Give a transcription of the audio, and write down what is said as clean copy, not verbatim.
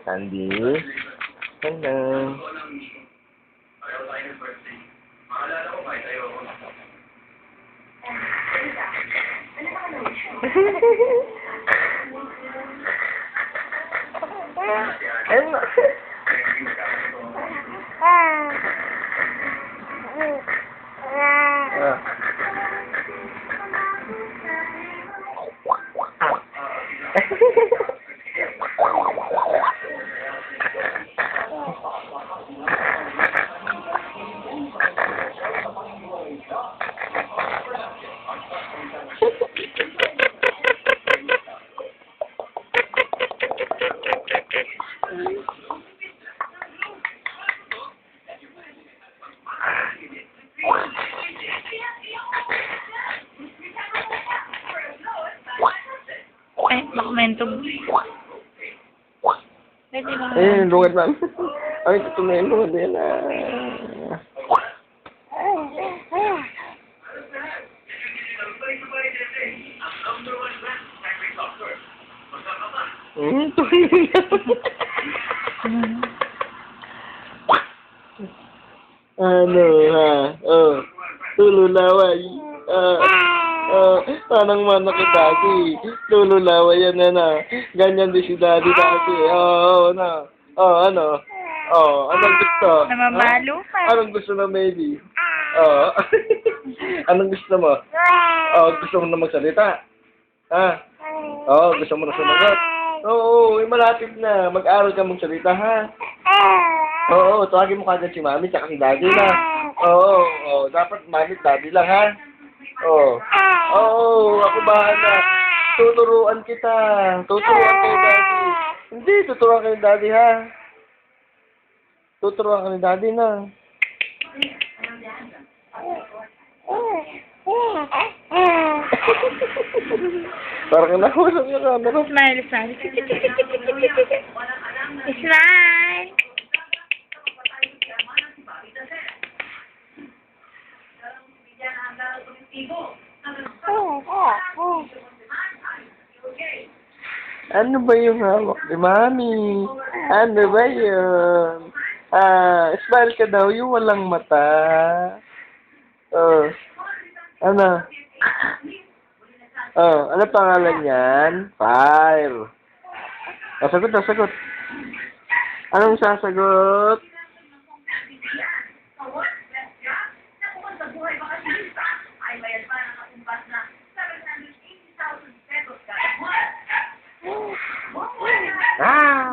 Candy. Hello. Ano? Ay, dokumento. Pwede ba? Eh, lungad ma'am. Ay, ito na yung lungad yan. Ano ha? Oh, tululaway. Tanang mana kay daddy. Tululaway yan na. Ganyan din si daddy dati. Na. Ano? Anong gusto? Namamalo ka. Anong gusto ng baby? Anong gusto mo? Gusto mo na magsalita? Ha? Gusto mo na sumagot? Oo, malapit na. Mag-aral ka magsalita, ha? Oo, tawagin mo kagad si mami tsaka si daddy lang. Dapat mami at daddy lang, ha? Ako bahala. Tuturuan kita. Tuturuan kayo daddy. Hindi, tuturuan kayo daddy, ha? Tuturuan kayo daddy na. Parang kang nahulog yung camera. Smile, smile. Smile. Ano ba yung hawak ni mami? Ano ba yun? Smile ka daw, yung walang mata. Ano? Ano pangalan yan? Fire. Sagot. Anong sasagot? Ah!